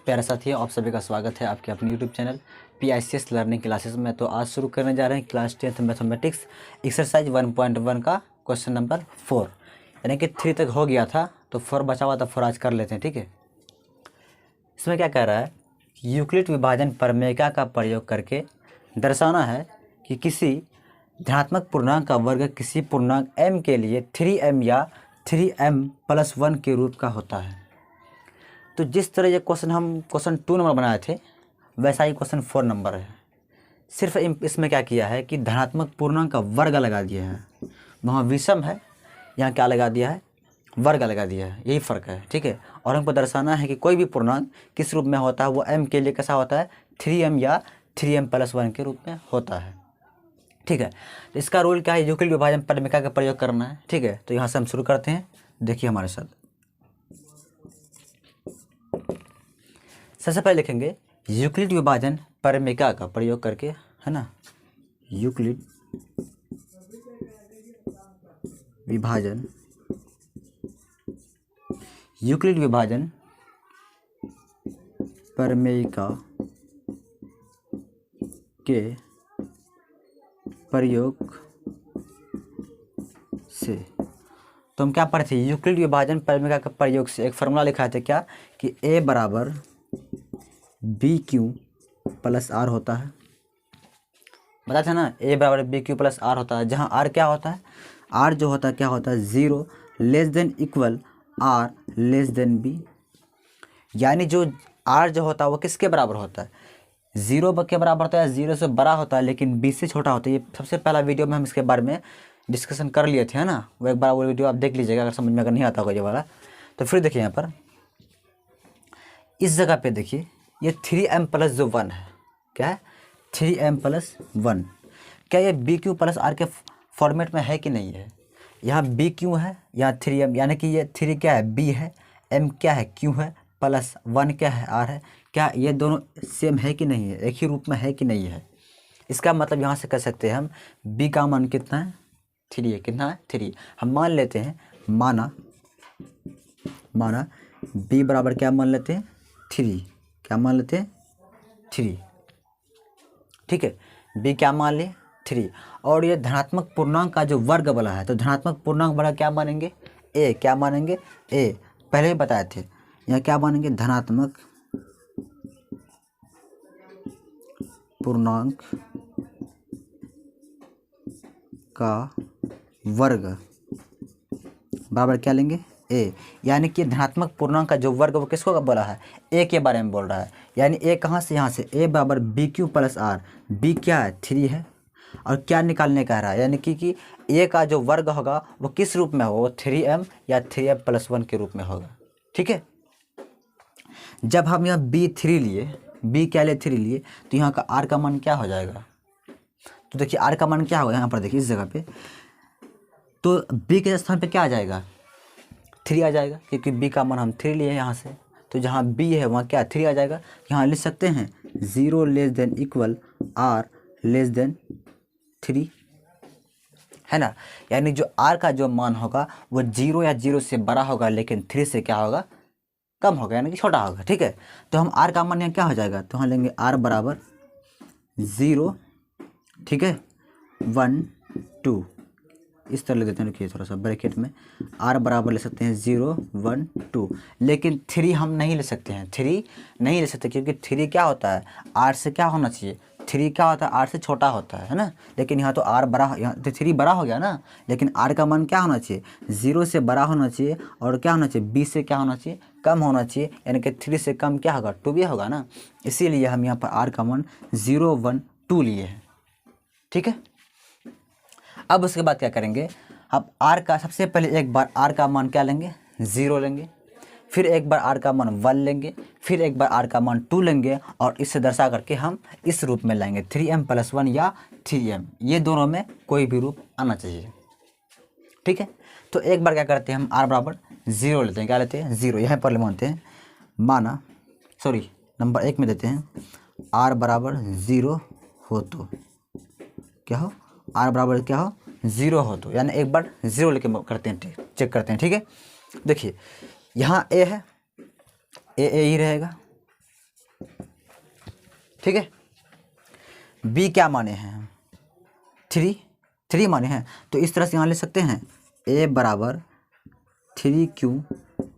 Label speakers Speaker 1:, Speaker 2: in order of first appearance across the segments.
Speaker 1: प्यारे साथियों, आप सभी का स्वागत है आपके अपने YouTube channel PICS learning classes में। तो आज शुरू करने जा रहे हैं क्लास 10th मैथमेटिक्स एक्सरसाइज 1.1 का क्वेश्चन नंबर 4। यानी कि 3 तक हो गया था तो 4 बचा हुआ था, 4 आज कर लेते हैं। ठीक है, इसमें क्या कह रहा है, यूक्लिड विभाजन प्रमेय का प्रयोग करके दर्शाना है कि किसी धनात्मक पूर्णांक का वर्ग किसी पूर्णांक m के लिए 3m या 3m+1 के रूप का होता है। तो जिस तरह ये क्वेश्चन हम क्वेश्चन 2 नंबर बनाए थे वैसा ही क्वेश्चन 4 नंबर है। सिर्फ इसमें क्या किया है कि धनात्मक पूर्णांक का वर्ग लगा दिया है, वहाँ विषम है, यहाँ क्या लगा दिया है, वर्ग लगा दिया है, यही फ़र्क है। ठीक है, और हमको दर्शाना है कि कोई भी पूर्णांक किस रूप में होता है, वो m के लिए कैसा होता है, 3m या 3m+1 के रूप में होता है। ठीक है, तो इसका रूल क्या है, यूक्लिड विभाजन प्रमेय का प्रयोग करना है। ठीक है, तो यहाँ से हम शुरू करते हैं, देखिए हमारे साथ। सबसे पहले लिखेंगे यूक्लिड विभाजन प्रमेय का प्रयोग करके, है ना, यूक्लिड विभाजन प्रमेय के प्रयोग से। तो हम क्या पढ़े थे, यूक्लिड विभाजन प्रमेय का प्रयोग से एक फार्मूला लिखा था क्या, कि a बराबर BQ+R होता है। बता था ना, a बराबर BQ+R होता है, जहाँ R क्या होता है, R जो होता है क्या होता है, 0 <= R B। यानी जो R जो होता है वो किसके बराबर होता है, 0 के बराबर होता है, 0 से बड़ा होता है लेकिन B से छोटा होता है। ये सबसे पहला वीडियो में हम इसके बारे में डिस्कशन कर लिए थे, है ना, वो एक बार वो वीडियो आप देख लीजिएगा अगर समझ में अगर नहीं आता होगा ये वाला। तो फिर देखिए यहाँ पर इस जगह पे देखिए ये 3m+1 है, क्या है, 3m+1। क्या ये BQ+R के फॉर्मेट में है कि नहीं है, यहाँ BQ है, यहाँ 3m, यानी कि ये 3 क्या है, B है, m क्या है, Q है, +1 क्या है, R है। क्या ये दोनों सेम है कि नहीं है, एक ही रूप में है कि नहीं है। इसका मतलब यहाँ से कह सकते हैं हम B का मान कितना है, 3 है, कितना है, 3। हम मान लेते हैं, माना B बराबर क्या मान लेते हैं, 3, क्या मान लेते हैं, 3। ठीक है, B क्या मान लिए, 3। और ये धनात्मक पूर्णांक का जो वर्ग वाला है, तो धनात्मक पूर्णांक वाला क्या मानेंगे, A, क्या मानेंगे, A पहले ही बताए थे। यहाँ क्या मानेंगे, धनात्मक पूर्णांक का वर्ग बराबर क्या लेंगे, A। यानी कि धनात्मक पूर्णांक का जो वर्ग वो किसको बोला है, A के बारे में बोल रहा है। यानी A कहाँ से, यहाँ से, A बराबर BQ+R। B क्या है, 3 है, और क्या निकालने का रहा है, यानी कि A का जो वर्ग होगा वो किस रूप में होगा, वो 3m या 3m+1 के रूप में होगा। ठीक है, जब हम यहाँ B3 लिए, B क्या ले, 3 लिए, तो यहाँ का R का मान क्या हो जाएगा। तो देखिए R का मान क्या होगा, यहाँ पर देखिए इस जगह पे, तो B के स्थान पे क्या आ जाएगा, 3 आ जाएगा, क्योंकि B का मान हम 3 लिए यहाँ से। तो जहाँ B है वहाँ क्या 3 आ जाएगा। यहाँ लिख सकते हैं 0 <= R <3, है ना। यानी जो R का जो मान होगा वो 0 या 0 से बड़ा होगा लेकिन 3 से क्या होगा, कम होगा, यानी कि छोटा होगा। ठीक है, तो हम R का मान यहाँ क्या हो जाएगा, तो हम लेंगे R बराबर 0, ठीक है, 1 2, इस तरह ले देते हैं, देखिए थोड़ा सा ब्रैकेट में, R बराबर ले सकते हैं 0 1 2, लेकिन 3 हम नहीं ले सकते हैं, 3 नहीं ले सकते, क्योंकि 3 क्या होता है, R से क्या होना चाहिए, 3 क्या होता है, R से छोटा होता है ना। लेकिन यहाँ तो R बड़ा, यहाँ तो 3 बड़ा हो गया ना, लेकिन R का मान क्या होना चाहिए, 0 से बड़ा होना चाहिए, और क्या होना चाहिए, B से क्या होना चाहिए, कम होना चाहिए, यानी कि 3 से कम क्या होगा, 2 भी होगा ना। इसीलिए हम यहाँ पर R का मान 0 1 2 लिए हैं। ठीक है, अब उसके बाद क्या करेंगे, अब R का सबसे पहले एक बार R का मान क्या लेंगे, 0 लेंगे, फिर एक बार R का मान 1 लेंगे, फिर एक बार R का मान 2 लेंगे, और इससे दर्शा करके हम इस रूप में लाएंगे 3m+1 या 3m, ये दोनों में कोई भी रूप आना चाहिए। ठीक है, तो एक बार क्या करते हैं, हम R बराबर 0 लेते हैं, क्या लेते हैं, 0, यहाँ पर मानते हैं, माना सॉरी नंबर 1 में देते हैं, R बराबर 0 हो तो क्या हो, R बराबर क्या हो, 0 हो तो, यानी एक बार 0 लेके करते हैं, चेक करते हैं। ठीक है, देखिए यहाँ A है, A ही रहेगा, ठीक है। बी क्या माने हैं, 3 माने हैं, तो इस तरह से यहाँ ले सकते हैं ए बराबर 3Q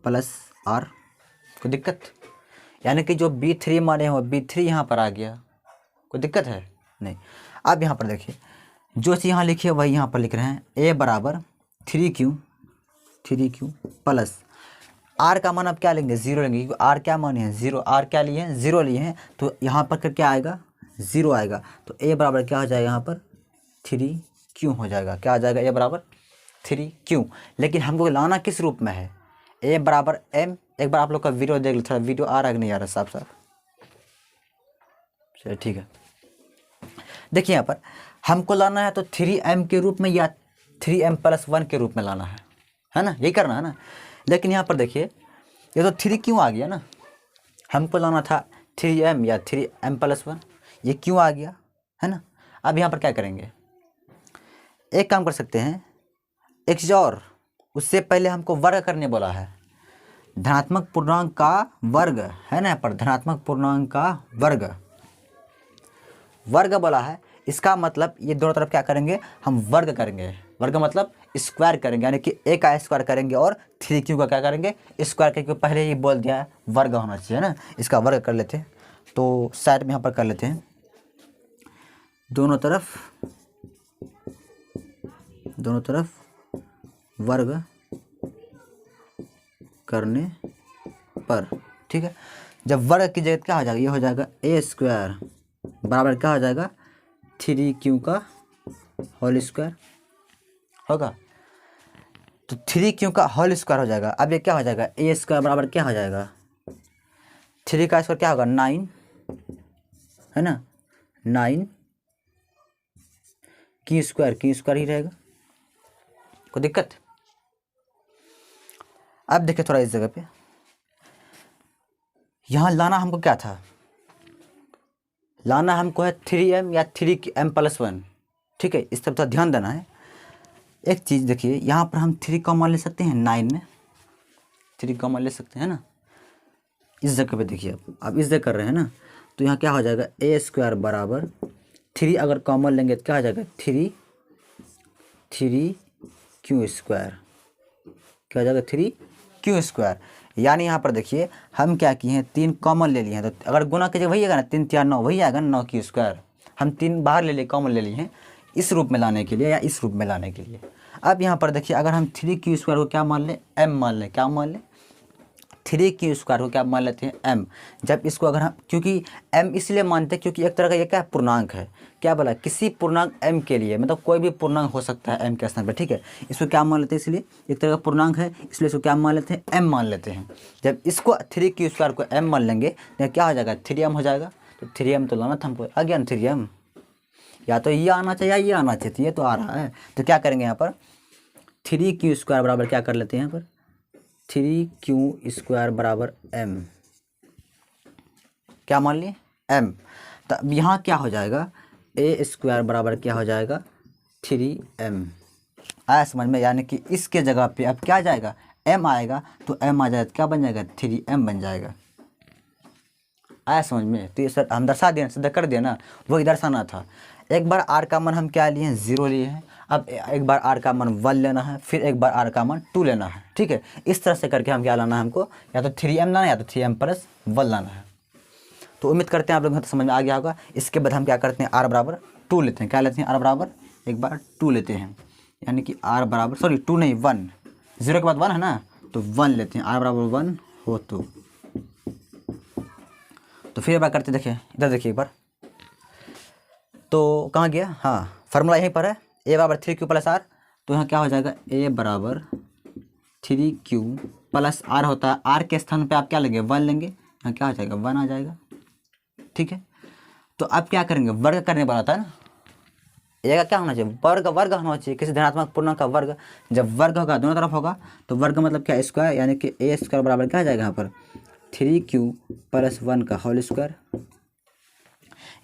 Speaker 1: प्लस R। कोई दिक्कत, यानी कि जो B3 माने हो B3 यहाँ पर आ गया, कोई दिक्कत है नहीं। अब यहाँ पर देखिए जो चीज़ यहाँ लिखी है वही यहाँ पर लिख रहे हैं, ए बराबर 3Q प्लस R का मान अब क्या लेंगे, 0 लेंगे, क्योंकि R क्या माने हैं 0, R क्या लिए हैं 0 लिए हैं, तो यहाँ पर कर क्या आएगा 0 आएगा, तो ए बराबर क्या हो जाएगा यहाँ पर 3Q हो जाएगा। क्या आ जाएगा, ए बराबर 3Q। लेकिन हमको लाना किस रूप में है, ए बराबर M। एक बार आप लोग का वीडियो देख लो, थोड़ा वीडियो आ रहा है कि नहीं आ रहा साफ साफ, चलिए ठीक है। देखिए यहाँ पर हमको लाना है तो 3M के रूप में या 3M प्लस 1 के रूप में लाना है ना, यही करना है ना। लेकिन यहाँ पर देखिए ये तो 3 क्यों आ गया ना, हमको लाना था 3M या 3M प्लस 1, ये क्यों आ गया है ना। अब यहाँ पर क्या करेंगे, एक काम कर सकते हैं, एक चीज़ और, उससे पहले हमको वर्ग करने बोला है, धनात्मक पूर्णांक का वर्ग है ना, पर धनात्मक पूर्णांक का वर्ग बोला है। इसका मतलब ये दोनों तरफ क्या करेंगे, हम वर्ग करेंगे, वर्ग मतलब स्क्वायर करेंगे, यानी कि ए का स्क्वायर करेंगे और 3Q का क्या करेंगे स्क्वायर करेंगे। पहले ही बोल दिया है वर्ग होना चाहिए ना, इसका वर्ग कर लेते हैं, तो साइड में यहाँ पर कर लेते हैं, दोनों तरफ वर्ग करने पर, ठीक है। जब वर्ग की जगह क्या हो जाएगा, ये हो जाएगा ए स्क्वायर बराबर क्या हो जाएगा 3Q का होल स्क्वायर होगा, तो 3Q का होल स्क्वायर हो जाएगा। अब ये क्या हो जाएगा, ए स्क्वायर बराबर क्या हो जाएगा 3 का स्क्वायर क्या होगा 9 है ना, 9 की स्क्वायर ही रहेगा, कोई दिक्कत। अब देखिए थोड़ा इस जगह पे, यहाँ लाना हमको क्या था, लाना हमको है 3M या 3M प्लस 1, ठीक है। इस तरफ थोड़ा ध्यान देना है। एक चीज़ देखिए यहाँ पर हम 3 का मान ले सकते हैं 9 में, 3 का मान ले सकते हैं ना, इस जगह पे देखिए अब इस जगह कर रहे हैं ना, तो यहाँ क्या हो जाएगा ए स्क्वायर बराबर 3 अगर कॉमन लेंगे तो क्या हो जाएगा 3Q स्क्वायर, क्या हो जाएगा 3Q स्क्वायर। यानी यहाँ पर देखिए हम क्या किए हैं 3 कॉमन ले लिए हैं, तो अगर गुना कीजिए वही आएगा ना, 3 4 9 वही आएगा ना 9Q स्क्वायर। हम 3 बाहर ले लिए, कॉमन ले लिए हैं इस रूप में लाने के लिए या इस रूप में लाने के लिए। अब यहाँ पर देखिए अगर हम 3Q स्क्वायर को क्या मान लें M मान लें, क्या मान लें 3Q स्क्वायर को क्या मान लेते हैं M। जब इसको अगर हम, क्योंकि M इसलिए मानते हैं क्योंकि एक तरह का ये क्या पूर्णांक है, क्या बोला किसी पूर्णांक M के लिए, मतलब कोई भी पूर्णांक हो सकता है M के स्थान पर, ठीक है। इसको क्या मान लेते हैं, इसलिए एक तरह का पूर्णांक है इसलिए इसको क्या मान लेते हैं M मान लेते हैं। जब इसको 3Q स्क्वायर को M मान लेंगे तो क्या हो जाएगा 3M हो जाएगा, तो 3M तो लाना था हमको, आ गया ना 3M, या तो ये आना चाहिए या ये आना चाहिए, ये तो आ रहा है। तो क्या करेंगे यहाँ पर 3Q स्क्वायर बराबर क्या कर लेते हैं यहाँ पर 3Q स्क्वायर बराबर M, क्या मान लिए M। तब यहाँ क्या हो जाएगा ए स्क्वायर बराबर क्या हो जाएगा 3M, आया समझ में। यानी कि इसके जगह पे अब क्या जाएगा M आएगा, तो M आ जाएगा क्या बन जाएगा 3M बन जाएगा, आया समझ में। तो ये सर हम दर्शा दिए, सिद्ध कर दिया ना, वही दर्शाना था। एक बार R का मान हम क्या लिए हैं 0 लिए हैं, अब एक बार R का मान 1 लेना है, फिर एक बार R का मान 2 लेना है, ठीक है। इस तरह से करके हम क्या लाना है, हमको या तो 3M लाना है या तो 3M प्लस 1 लाना है। तो उम्मीद करते हैं आप लोगों को समझ में आ गया होगा। इसके बाद हम क्या करते हैं R बराबर 2 लेते हैं, क्या लेते हैं R बराबर एक बार 2 लेते हैं, यानी कि R बराबर 2 नहीं 1, 0 के बाद 1 है ना, तो 1 लेते हैं, R बराबर 1 हो तो फिर एक बार करते देखिए, इधर देखिए एक बार, तो कहाँ गया, हाँ फार्मूला यहीं पर है, ए बराबर 3Q प्लस R, तो यहाँ क्या हो जाएगा ए बराबर 3Q प्लस R होता है, R के स्थान पे आप क्या लेंगे 1 लेंगे, यहाँ क्या हो जाएगा 1 आ जाएगा, ठीक है। तो अब क्या करेंगे, वर्ग करने वाला था ना, ये का क्या होना चाहिए वर्ग होना चाहिए, किसी धनात्मक पूर्णांक का वर्ग। जब वर्ग होगा दोनों तरफ होगा तो वर्ग मतलब क्या स्क्वायर, यानी कि ए स्क्वायर बराबर क्या आ जाएगा यहाँ पर 3Q प्लस 1 का होल स्क्वायर।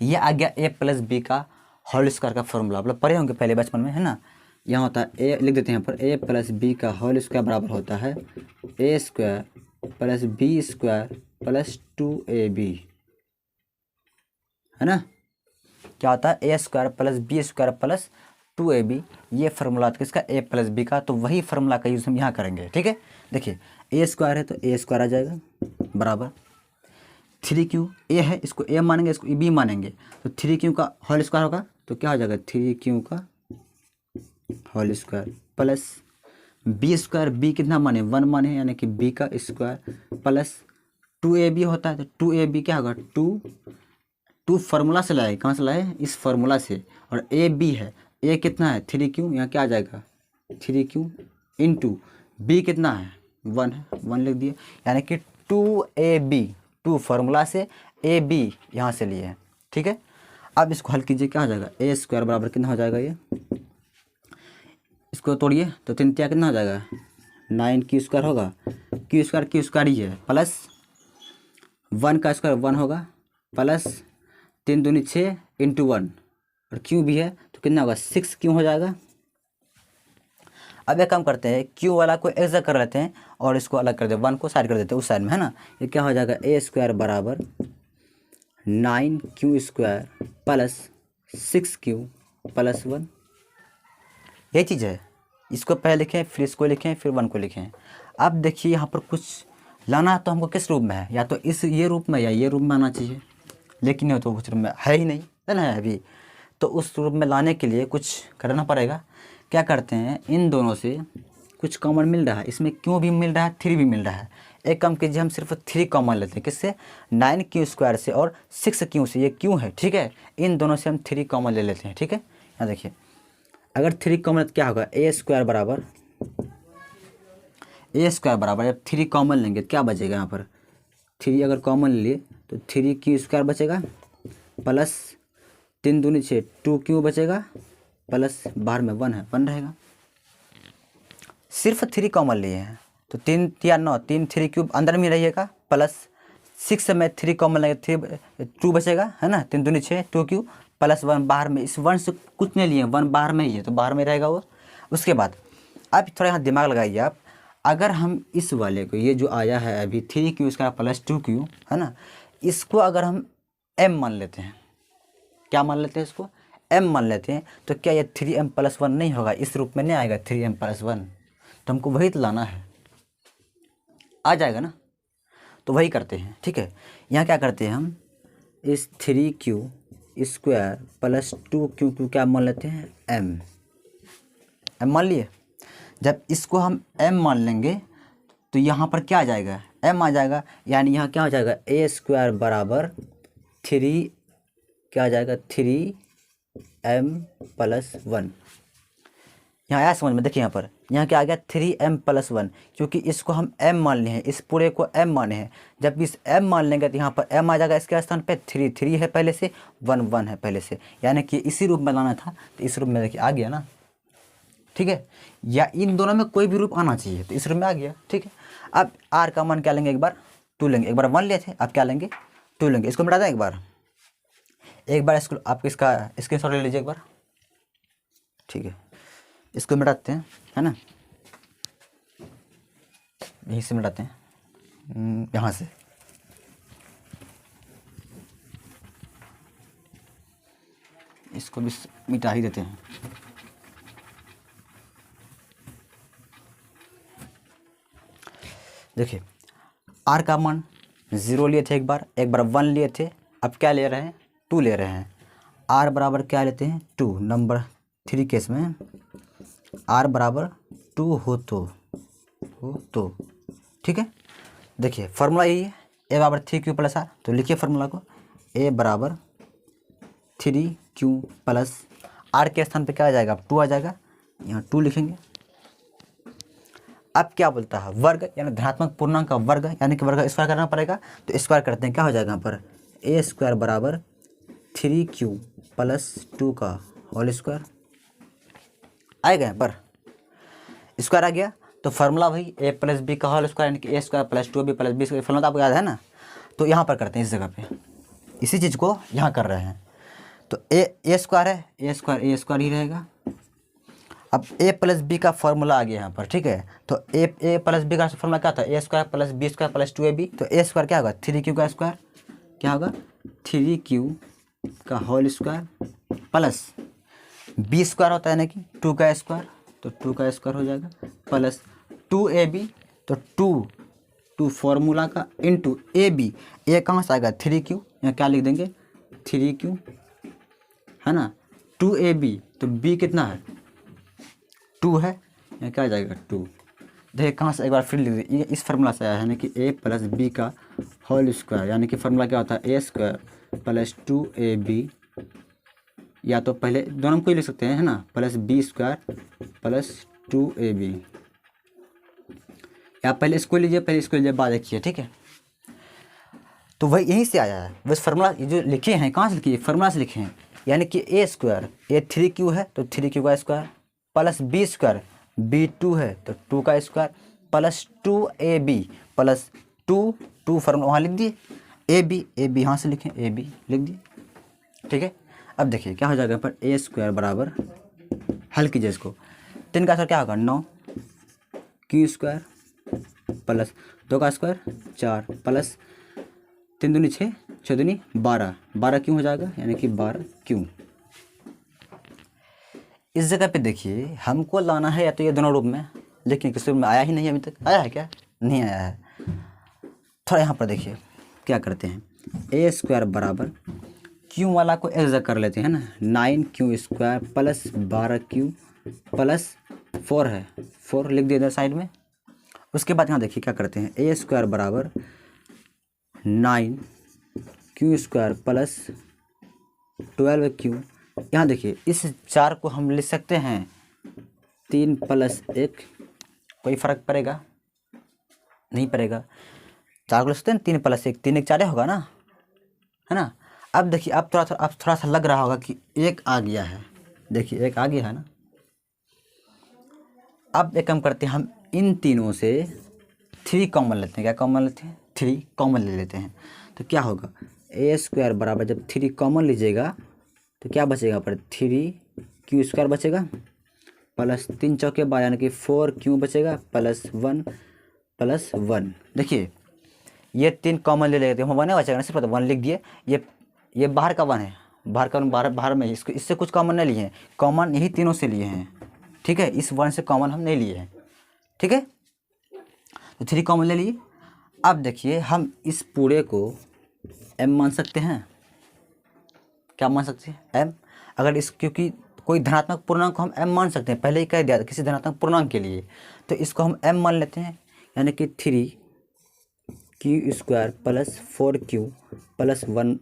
Speaker 1: ये आ गया ए प्लस बी का होल स्क्वायर का फॉर्मूला, मतलब पढ़े होंगे पहले बचपन में है ना। यहाँ होता है ए, लिख देते हैं यहाँ पर ए प्लस बी का होल स्क्वायर बराबर होता है A square plus B square plus 2AB, है ना, क्या होता है A square plus B square plus 2ab, ये फार्मूला था किसका, ए प्लस बी का। तो वही फार्मूला का यूज़ हम यहाँ करेंगे, ठीक है। देखिए ए स्क्वायर है तो ए स्क्वायर आ जाएगा बराबर 3q, ए है इसको ए मानेंगे, इसको बी मानेंगे, तो 3q का होल स्क्वायर होगा, तो क्या हो जाएगा 3q का whole square plus B square, B कितना माने 1 माने, यानी कि बी का स्क्वायर प्लस 2ab होता है, तो 2ab क्या होगा 2 फार्मूला से लाए, कहाँ से लाए, इस फार्मूला से, और ए बी है, ए कितना है 3q, यहाँ क्या आ जाएगा 3q इंटू बी कितना है 1 है, 1 लिख दिए, यानी कि 2ab, 2 फार्मूला से ए बी यहाँ से लिए हैं, ठीक है। अब इसको हल कीजिए, क्या हो जाएगा ए स्क्वायर बराबर कितना हो जाएगा, ये इसको तोड़िए तो 3 तिया कितना हो जाएगा 9q स्क्वायर होगा, क्यू स्क्वायर ही है, प्लस 1 का स्क्वायर 1 होगा, प्लस 3 दूनी 6 इंटू 1, और क्यू भी है तो कितना होगा 6q हो जाएगा। अब एक काम करते हैं, क्यू वाला को एक जगह कर लेते हैं और इसको अलग कर देते हैं, 1 को साइड कर देते हैं उस साइड में, है ना। ये क्या हो जाएगा ए स्क्वायर बराबर 9q square plus 6q plus 1, यही चीज़ है। इसको पहले लिखें, फिर इसको लिखें, फिर 1 को लिखें। अब देखिए यहाँ पर कुछ लाना तो हमको किस रूप में है, या तो इस ये रूप में या ये रूप में आना चाहिए, लेकिन ये तो उस रूप में है ही नहीं, है ना अभी। तो उस रूप में लाने के लिए कुछ करना पड़ेगा। क्या करते हैं, इन दोनों से कुछ कॉमन मिल रहा है, इसमें क्यों भी मिल रहा है, 3 भी मिल रहा है। एक काम कीजिए, हम सिर्फ 3 कॉमन लेते हैं, किससे 9q स्क्वायर से और 6q से, ये क्यों है, ठीक है। इन दोनों से हम 3 कॉमन ले लेते हैं, ठीक है। यहाँ देखिए अगर 3 कॉमन क्या होगा ए स्क्वायर बराबर जब 3 कॉमन लेंगे तो क्या बचेगा, यहाँ पर 3 अगर कॉमन लिए तो 3q स्क्वायर बचेगा, प्लस 3 दूनी 6 2q बचेगा, प्लस बाहर में 1 है, 1 रहेगा। सिर्फ 3 कॉमन लिए हैं तो 3 या 9, 3 3q अंदर में रहिएगा, प्लस 6 में 3 कॉमन लेंगे 2 बचेगा, है ना, 3 दूनी 6 2q प्लस 1 बाहर में, इस 1 से कुछ नहीं लिए, 1 बाहर में ही है तो बाहर में रहेगा वो। उसके बाद अब थोड़ा यहाँ दिमाग लगाइए आप, अगर हम इस वाले को, ये जो आया है अभी 3q इसका प्लस 2q, है ना, इसको अगर हम m मान लेते हैं, क्या मान लेते हैं, इसको m मान लेते हैं, तो क्या ये 3m प्लस 1 नहीं होगा, इस रूप में नहीं आएगा 3m प्लस 1, तो हमको वही तो लाना है, आ जाएगा ना, तो वही करते हैं, ठीक है। यहाँ क्या करते हैं, हम इस 3q स्क्वायर प्लस 2q क्या मान लेते हैं m मान लिए। जब इसको हम m मान लेंगे तो यहाँ पर क्या आ जाएगा m आ जाएगा, यानी यहाँ क्या हो जाएगा ए स्क्वायर बराबर 3 क्या आ जाएगा 3m प्लस 1। यहाँ आया समझ में, देखिए यहाँ क्या आ गया 3m प्लस 1, क्योंकि इसको हम m मान लिए हैं, इस पूरे को m माने हैं। जब इस m मान लेंगे तो यहाँ पर m आ जाएगा, इसके स्थान पे 3 है पहले से, 1 है पहले से, यानी कि इसी रूप में लाना था, तो इस रूप में देखिए आ गया ना, ठीक है। या इन दोनों में कोई भी रूप आना चाहिए, तो इस रूप में आ गया, ठीक है। अब r का मान क्या लेंगे, एक बार 2 लेंगे, एक बार 1 लिए थे, अब क्या लेंगे 2 लेंगे। इसको मिटा दें एक बार इसको आप इसका स्क्रीनशॉट ले लीजिए एक बार, ठीक है। इसको मिटाते हैं, है ना, यहीं से मिटाते हैं, यहाँ से इसको भी मिटा ही देते हैं। देखिए r का मान 0 लिए थे, एक बार 1 लिए थे, अब क्या ले रहे हैं 2 ले रहे हैं। r बराबर क्या लेते हैं 2, नंबर 3 केस में r बराबर 2 हो तो ठीक है। देखिए फार्मूला यही है, a बराबर 3q प्लस r, तो लिखिए फार्मूला को, a बराबर 3q प्लस r के स्थान पे क्या आ जाएगा 2 आ जाएगा, यहाँ 2 लिखेंगे। अब क्या बोलता है वर्ग, यानी धनात्मक पूर्णांक का वर्ग, यानी कि वर्ग स्क्वायर करना पड़ेगा, तो स्क्वायर करते हैं, क्या हो जाएगा यहाँ पर a स्क्वायर बराबर 3q प्लस 2 का होल स्क्वायर आएगा, यहाँ पर स्क्वायर आ गया। तो फार्मूला भाई a प्लस बी का होल स्क्वायर, यानी कि a square plus 2b plus B square, formula तो आपको याद है ना। तो यहाँ पर करते हैं, इस जगह पे इसी चीज़ को यहाँ कर रहे हैं। तो a स्क्वायर है, a स्क्वायर ही रहेगा। अब a प्लस बी का फार्मूला आ गया यहाँ पर, ठीक है। तो a प्लस बी का फार्मूला क्या था, a square plus B square plus 2ab, तो a स्क्वायर क्या होगा 3q का स्क्वायर, क्या होगा 3q का whole square plus B square होता है ना कि 2 का स्क्वायर, तो 2 का स्क्वायर हो जाएगा प्लस 2ab, तो 2 फॉर्मूला का इंटू ab, ए कहाँ से आएगा 3q, यहाँ क्या लिख देंगे 3q है ना, 2ab, तो b कितना है 2 है, यहाँ क्या आ जाएगा 2। देखिए कहाँ से एक बार फिर लिख दीजिए, ये इस फार्मूला से आया है ना कि a प्लस बी का होल स्क्वायर, यानी कि फार्मूला क्या होता है a स्क्वायर प्लस 2ab, या तो पहले दोनों को ही लिख सकते हैं है ना, plus B square plus 2ab, या पहले इसको लीजिए, पहले इसको लीजिए, बाद देखिए, ठीक है। तो वही यहीं से आया है, बस फार्मूला ये जो लिखे हैं कहाँ से लिखिए, फार्मूला से लिखे हैं, यानी कि ए स्क्वायर ए 3q है तो 3q का square plus B square B 2 है तो 2 का square plus 2ab plus 2 formula वहाँ लिख दिए, ए बी यहाँ से लिखें, ए बी लिख दिए, ठीक है। अब देखिए क्या हो जाएगा पर ए स्क्वायर बराबर, हल कीजिए इसको, 3 का स्क्वायर क्या होगा 9, क्यू स्क्वायर प्लस 2 का स्क्वायर 4 प्लस 3 दूनी 6, 6 दूनी 12, 12 क्यों हो जाएगा, यानी कि 12 क्यों। इस जगह पे देखिए हमको लाना है या तो ये दोनों रूप में, लेकिन किसी रूप में आया ही नहीं, अभी तक आया है क्या, नहीं आया है। थोड़ा यहाँ पर देखिए क्या करते हैं, ए स्क्वायर बराबर क्यू वाला को एक जगह कर लेते हैं ना, 9q square plus 12q plus 4 है, 4 लिख दिया इधर साइड में। उसके बाद यहाँ देखिए क्या करते हैं, ए स्क्वायर बराबर 9q स्क्वायर प्लस 12q, यहाँ देखिए इस 4 को हम लिख सकते हैं 3 प्लस 1, कोई फ़र्क पड़ेगा नहीं पड़ेगा, 4 को लिख सकते हैं 3 प्लस 1, 3 1 4 होगा ना, है ना। अब देखिए अब थोड़ा सा लग रहा होगा कि 1 आ गया है, देखिए 1 आ गया है ना। अब एक काम करते हैं, हम इन तीनों से 3 कॉमन लेते हैं, क्या कॉमन लेते हैं 3 कॉमन ले लेते हैं, तो क्या होगा ए स्क्वायर बराबर, जब 3 कॉमन लीजिएगा तो क्या बचेगा पर 3q स्क्वायर बचेगा प्लस 3 चौके 12 यानी कि 4q बचेगा प्लस 1 प्लस 1। देखिए ये 3 कॉमन ले लेते हैं, हम 1 बचेगा ना, सिर्फ 1 लिख दिए, ये बाहर का 1 है, बाहर का 1 बाहर में, इसको इससे कुछ कॉमन नहीं लिए हैं, कॉमन यही तीनों से लिए हैं, ठीक है, इस 1 से कॉमन हम नहीं लिए हैं, ठीक है। तो 3 कॉमन ले लिए। अब देखिए हम इस पूरे को m मान सकते हैं, क्या मान सकते हैं m, अगर इस क्योंकि कोई धनात्मक पूर्णांक को हम m मान सकते हैं, पहले ही कह दिया था किसी धनात्मक पूर्णांक के लिए, तो इसको हम m मान लेते हैं, यानी कि 3q square plus 4q plus 1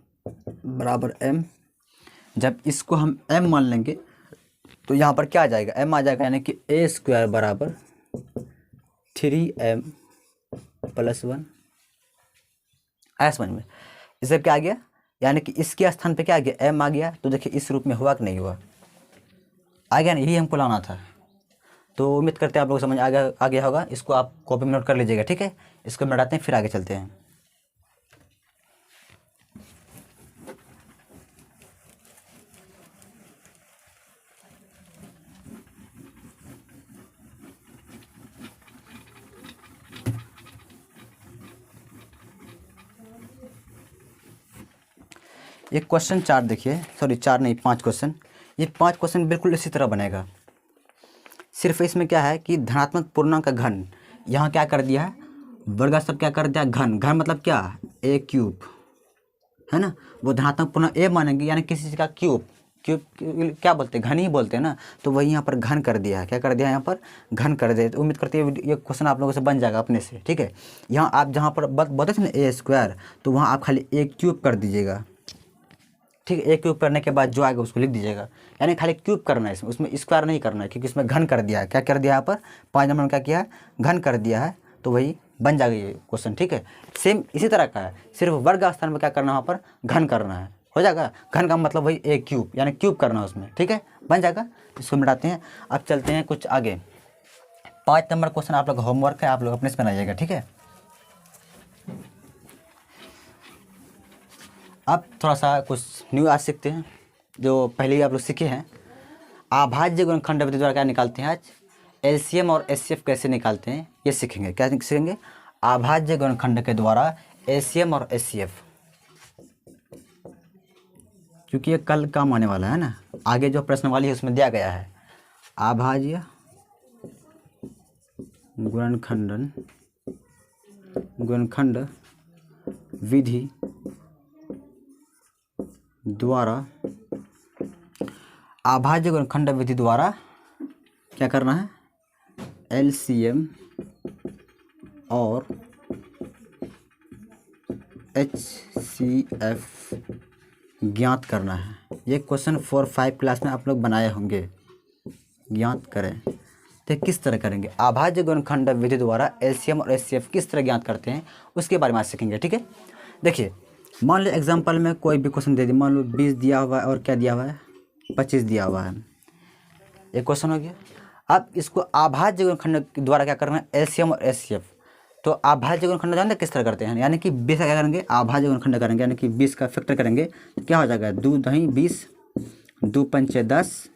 Speaker 1: बराबर m। जब इसको हम m मान लेंगे तो यहाँ पर क्या आ जाएगा m आ जाएगा, यानी कि a स्क्वायर बराबर 3m प्लस 1, आया समझ में। इससे क्या आ गया, यानी कि इसके स्थान पे क्या आ गया m आ गया, तो देखिए इस रूप में हुआ कि नहीं हुआ, आ गया ना, यही हमको लाना था। तो उम्मीद करते हैं आप लोग समझ आ गया होगा, इसको आप कॉपी में नोट कर लीजिएगा, ठीक है। इसको मिटाते हैं फिर आगे चलते हैं। ये क्वेश्चन 4 देखिए, सॉरी 4 नहीं 5 क्वेश्चन, ये 5 क्वेश्चन बिल्कुल इसी तरह बनेगा, सिर्फ इसमें क्या है कि धनात्मक पूर्णांक का घन, यहाँ क्या कर दिया है वर्ग सब क्या कर दिया घन, घन मतलब क्या a क्यूब है ना, वो धनात्मक पूर्णांक a मानेंगे, यानी किसी चीज़ का क्यूब, क्यूब क्या बोलते हैं घन ही बोलते हैं ना, तो वही यहाँ पर घन कर दिया है, क्या कर दिया यहाँ पर घन कर दिया। तो उम्मीद करते हैं ये क्वेश्चन आप लोगों से बन जाएगा अपने से, ठीक है। यहाँ आप जहाँ पर बोलते थे ना a स्क्वायर, तो वहाँ आप खाली a क्यूब कर दीजिएगा, ठीक है। एक क्यूब करने के बाद जो आएगा उसको लिख दीजिएगा, यानी खाली क्यूब करना है, उसमें स्क्वायर नहीं करना है, क्योंकि इसमें घन कर दिया है, क्या कर दिया यहाँ पर 5 नंबर में क्या किया है घन कर दिया है, तो वही बन जाएगा ये क्वेश्चन, ठीक है। सेम इसी तरह का है, सिर्फ वर्ग स्थान में क्या करना है वहाँ पर घन करना है, हो जाएगा। घन का मतलब वही एक क्यूब, यानी क्यूब करना है उसमें, ठीक है, बन जाएगा। इसको मिटाते हैं। अब चलते हैं कुछ आगे, 5 नंबर क्वेश्चन आप लोग होमवर्क है, आप लोग अपने से बनाइएगा, ठीक है। अब थोड़ा सा कुछ न्यू आज सीखते हैं, जो पहले ही आप लोग सीखे हैं। अभाज्य गुणनखंड विधि द्वारा क्या निकालते हैं आज, एलसीएम और एचसीएफ कैसे निकालते हैं ये सीखेंगे। क्या सीखेंगे, अभाज्य गुणनखंड के द्वारा एलसीएम और एचसीएफ। क्योंकि ये कल काम आने वाला है ना, आगे जो प्रश्न वाली है उसमें दिया गया है अभाज्य गुणनखंड विधि द्वारा, अभाज्य गुणनखंड विधि द्वारा क्या करना है, एलसीएम और एचसीएफ ज्ञात करना है। ये क्वेश्चन 4-5 क्लास में आप लोग बनाए होंगे। ज्ञात करें तो किस तरह करेंगे, अभाज्य गुणनखंड विधि द्वारा एलसीएम और एचसीएफ किस तरह ज्ञात करते हैं उसके बारे में आज सीखेंगे। ठीक है, देखिए मान लो एग्जांपल में कोई भी क्वेश्चन दे दी, मान लो 20 दिया हुआ है और क्या दिया हुआ है 25 दिया हुआ है, एक क्वेश्चन हो गया। अब इसको अभाज्य गुणनखंड द्वारा क्या करना है, एलसीएम और एचसीएफ। तो अभाज्य गुणनखंड जानते किस तरह करते हैं, यानी कि 20 का क्या करेंगे, अभाज्य गुणनखंड करेंगे, यानी कि 20 का फैक्टर करेंगे तो क्या हो जाएगा, 2 दही 20, 2 पंचे 10,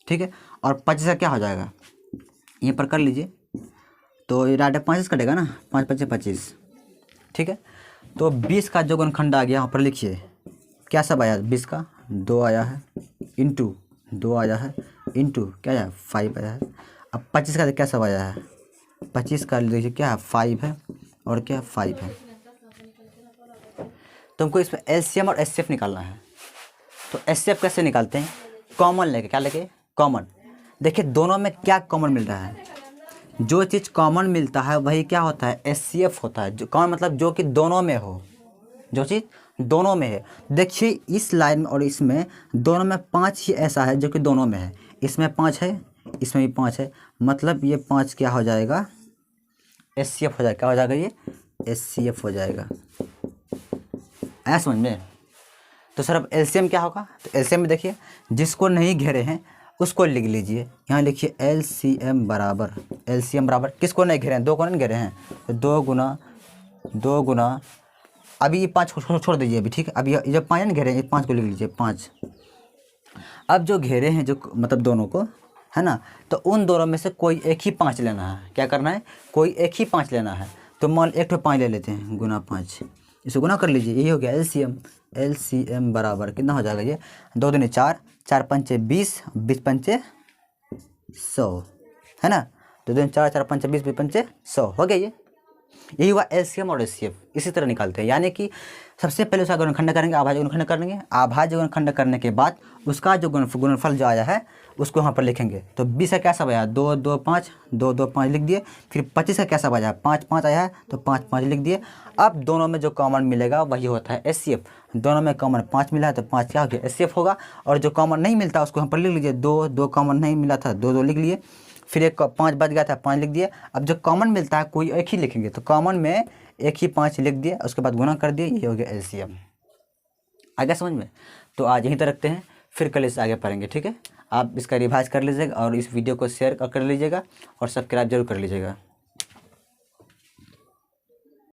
Speaker 1: ठीक है, और 25 का क्या हो जाएगा, यहीं पर कर लीजिए तो ये डायरेक्ट 25 कटेगा ना, 5 पंचे 25, ठीक है। तो 20 का जो गुणनखंड आ गया यहाँ पर लिखिए, क्या सब आया, 20 का 2 आया है, इंटू 2 आया है, इंटू क्या आया 5 आया है। अब 25 का क्या सब आया है, 25 का देखिए क्या है 5 है और क्या 5 है। तुमको इसमें एलसीएम और एचसीएफ निकालना है। तो एचसीएफ कैसे निकालते हैं, कॉमन लेके, क्या लेके, कॉमन। देखिए दोनों में क्या कॉमन मिल रहा है, जो चीज़ कॉमन मिलता है वही क्या होता है, एचसीएफ होता है। जो कॉमन मतलब जो कि दोनों में हो, जो चीज़ दोनों में है। देखिए इस लाइन में और इसमें दोनों में 5 ही ऐसा है जो कि दोनों में है, इसमें 5 है, इसमें भी 5 है, मतलब ये 5 क्या हो जाएगा, एचसीएफ हो जाएगा। क्या हो जाएगा, ये एचसीएफ हो जाएगा। ऐसा समझ में। तो सर अब एलसीएम क्या होगा, तो एलसीएम में देखिए जिसको नहीं घेरे हैं उसको लिख लीजिए, यहाँ लिखिए एलसीएम बराबर, एलसीएम बराबर किसको नहीं घेरे हैं, 2 को नहीं घेरे हैं, तो 2 गुना अभी ये 5 छोड़ दीजिए अभी, ठीक है। अभी ये जब 5 नहीं घेरे हैं, ये 5 को लिख लीजिए 5। अब जो घेरे हैं जो मतलब दोनों को, है ना, तो उन दोनों में से कोई एक ही 5 लेना है। क्या करना है, कोई एक ही 5 लेना है। तो मान एक तो 5 ले लेते हैं, गुना 5, इसे गुना कर लीजिए, यही हो गया एलसीएम। एलसीएम बराबर कितना हो जाएगा, ये 2 दूनी 4, 4 पंचे 20, 20 पंचे 100, है ना, 2 दूनी 4, 4 पंचे 20, 20 पंचे 100 हो गया। ये यही हुआ एलसीएम और एचसीएफ। इसी तरह निकालते हैं, यानी कि सबसे पहले उसका गुणनखंड करेंगे, अभाज्य गुणनखंड करेंगे, अभाज्य गुणनखंड करने के बाद उसका जो गुणनफल जो आया है उसको यहाँ पर लिखेंगे। तो 20 का क्या सब आया, 2 2 5, 2 2 5 लिख दिए। फिर 25 का क्या सब आया, 5 5 आया है, तो 5 5 लिख दिए। अब दोनों में जो कॉमन मिलेगा वही होता है एचसीएफ। दोनों में कॉमन 5 मिला है तो 5 क्या हो गया, एचसीएफ होगा। और जो कॉमन नहीं मिलता उसको यहाँ पर लिख लीजिए, 2 2 कॉमन नहीं मिला था, 2 2 लिख लिए। फिर एक 5 बच गया था, 5 लिख दिए। अब जो कॉमन मिलता है कोई एक ही लिखेंगे, तो कॉमन में एक ही 5 लिख दिए, उसके बाद गुना कर दिए, ये हो गया एलसीएम। आ गया समझ में। तो आज यहीं तक रखते हैं, फिर कल इससे आगे पढ़ेंगे, ठीक है। आप इसका रिवाइज कर लीजिएगा और इस वीडियो को शेयर कर लीजिएगा और सब्सक्राइब जरूर कर लीजिएगा।